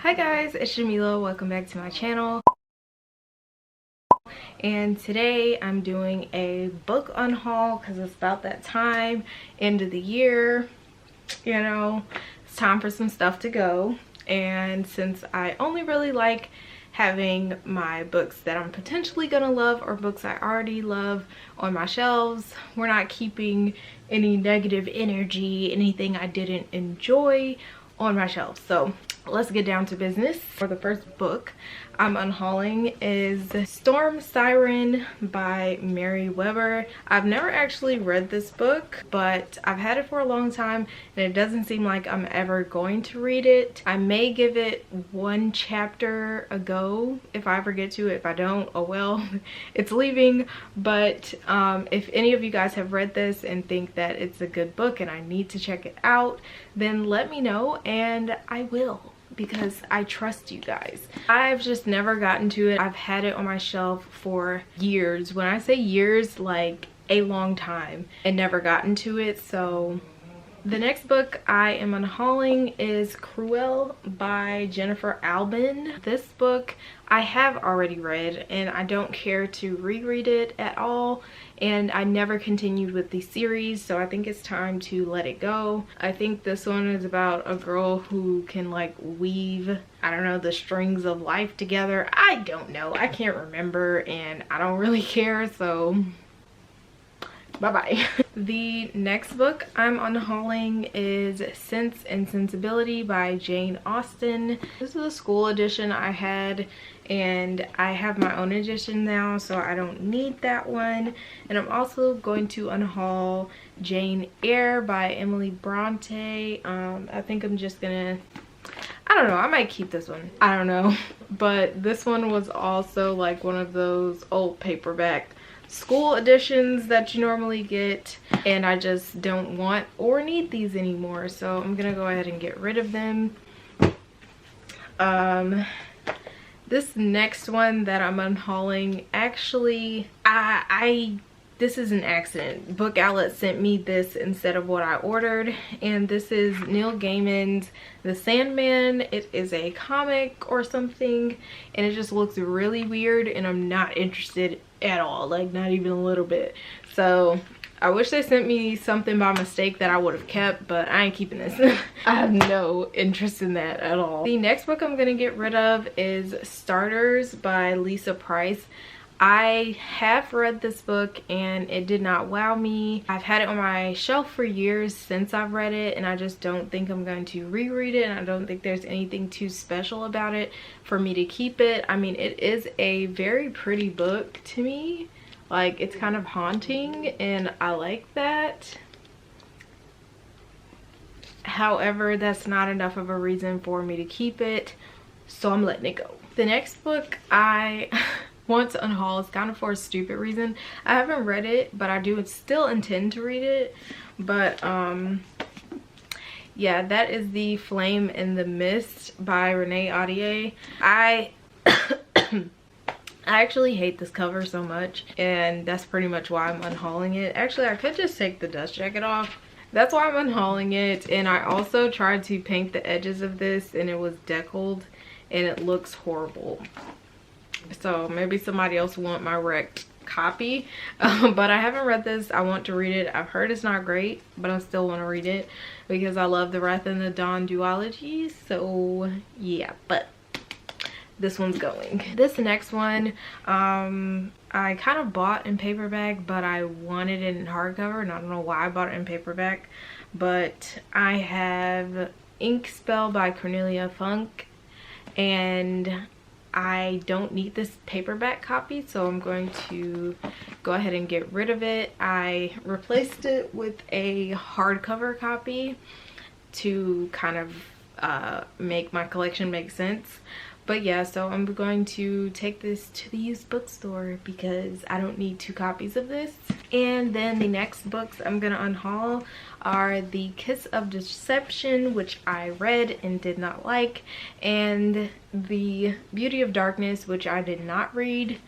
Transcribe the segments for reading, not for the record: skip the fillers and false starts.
Hi guys, it's Jameelah. Welcome back to my channel. And today I'm doing a book unhaul because it's about that time, end of the year, you know, it's time for some stuff to go. And since I only really like having my books that I'm potentially gonna love or books I already love on my shelves, we're not keeping any negative energy, anything I didn't enjoy on my shelves. So let's get down to business. For the first book I'm unhauling is Storm Siren by Mary Weber. I've never actually read this book, but I've had it for a long time and it doesn't seem like I'm ever going to read it. I may give it one chapter a go if I ever get to it. If I don't, oh well, it's leaving. But if any of you guys have read this and think that it's a good book and I need to check it out, then let me know and I will, because I trust you guys. I've just never gotten to it. I've had it on my shelf for years. When I say years, like a long time, and never gotten to it. So the next book I am unhauling is Cruel by Jennifer Albin. This book I have already read and I don't care to reread it at all, and I never continued with the series, so I think it's time to let it go. I think this one is about a girl who can like weave, I don't know, the strings of life together. I don't know, I can't remember and I don't really care, so bye-bye. The next book I'm unhauling is Sense and Sensibility by Jane Austen. This is a school edition I had, and I have my own edition now, so I don't need that one. And I'm also going to unhaul Jane Eyre by Emily Bronte. I think I'm just gonna, I don't know, I might keep this one, I don't know. But this one was also like one of those old paperback school editions that you normally get, and I just don't want or need these anymore, so I'm gonna go ahead and get rid of them. This next one that I'm unhauling, actually this is an accident. Book Outlet sent me this instead of what I ordered, and this is Neil Gaiman's The Sandman. It is a comic or something, and it just looks really weird and I'm not interested at all, like not even a little bit. So I wish they sent me something by mistake that I would have kept, but I ain't keeping this. I have no interest in that at all. The next book I'm gonna get rid of is Starters by Lisa Price. I have read this book and it did not wow me. I've had it on my shelf for years since I've read it, and I just don't think I'm going to reread it, and I don't think there's anything too special about it for me to keep it. I mean, it is a very pretty book to me. Like, it's kind of haunting and I like that. However, that's not enough of a reason for me to keep it, so I'm letting it go. The next book I want to unhaul is kind of for a stupid reason. I haven't read it, but I do still intend to read it. But yeah, that is The Flame in the Mist by Renee Audier. I actually hate this cover so much, and that's pretty much why I'm unhauling it. Actually, I could just take the dust jacket off. That's why I'm unhauling it. And I also tried to paint the edges of this and it was deckled and it looks horrible. So maybe somebody else will want my wrecked copy. But I haven't read this. I want to read it. I've heard it's not great, but I still want to read it because I love the Wrath and the Dawn duology. So yeah, but this one's going. This next one I kind of bought in paperback, but I wanted it in hardcover, and I don't know why I bought it in paperback. But I have Ink Spell by Cornelia Funk, and I don't need this paperback copy, so I'm going to go ahead and get rid of it. I replaced it with a hardcover copy to kind of make my collection make sense. But yeah, so I'm going to take this to the used bookstore because I don't need 2 copies of this. And then the next books I'm gonna unhaul are The Kiss of Deception, which I read and did not like, and The Beauty of Darkness, which I did not read.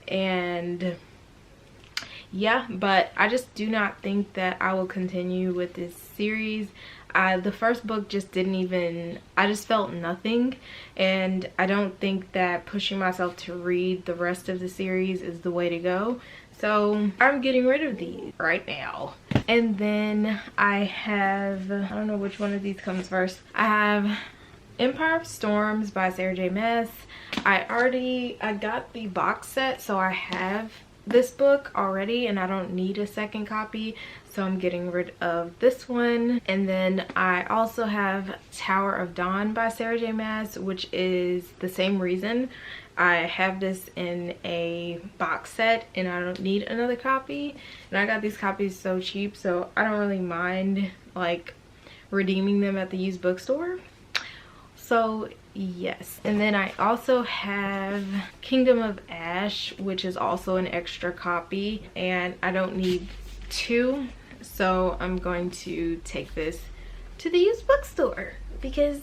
And yeah, but I just do not think that I will continue with this series. The first book just didn't even, I just felt nothing, and I don't think that pushing myself to read the rest of the series is the way to go. So I'm getting rid of these right now. And then I have, I don't know which one of these comes first. I have Empire of Storms by Sarah J. Maas. I got the box set, so I have this book already and I don't need a second copy, so I'm getting rid of this one. And then I also have Tower of Dawn by Sarah J. Maas, which is the same reason. I have this in a box set and I don't need another copy, and I got these copies so cheap, so I don't really mind like redeeming them at the used bookstore. So yes. And then I also have Kingdom of Ash, which is also an extra copy, and I don't need two, so I'm going to take this to the used bookstore because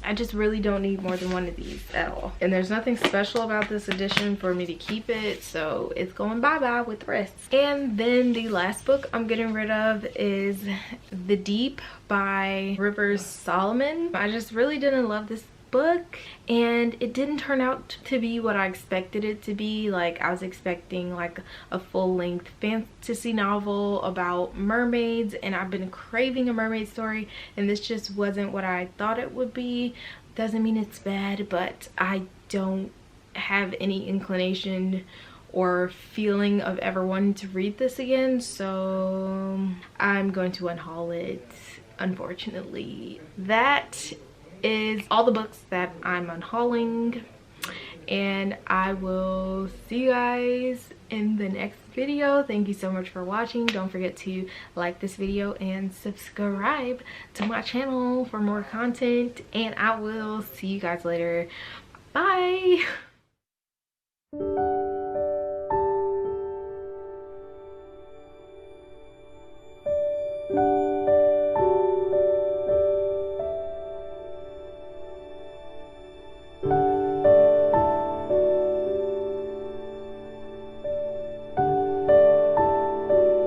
I just really don't need more than one of these at all. And there's nothing special about this edition for me to keep it, so it's going bye-bye with the rest. And then the last book I'm getting rid of is The Deep by Rivers Solomon. I just really didn't love this book, and it didn't turn out to be what I expected it to be. Like, I was expecting like a full-length fantasy novel about mermaids, and I've been craving a mermaid story, and this just wasn't what I thought it would be. Doesn't mean it's bad, but I don't have any inclination or feeling of ever wanting to read this again, so I'm going to unhaul it, unfortunately. That is all the books that I'm unhauling, and I will see you guys in the next video. Thank you so much for watching. Don't forget to like this video and subscribe to my channel for more content, and I will see you guys later. Bye.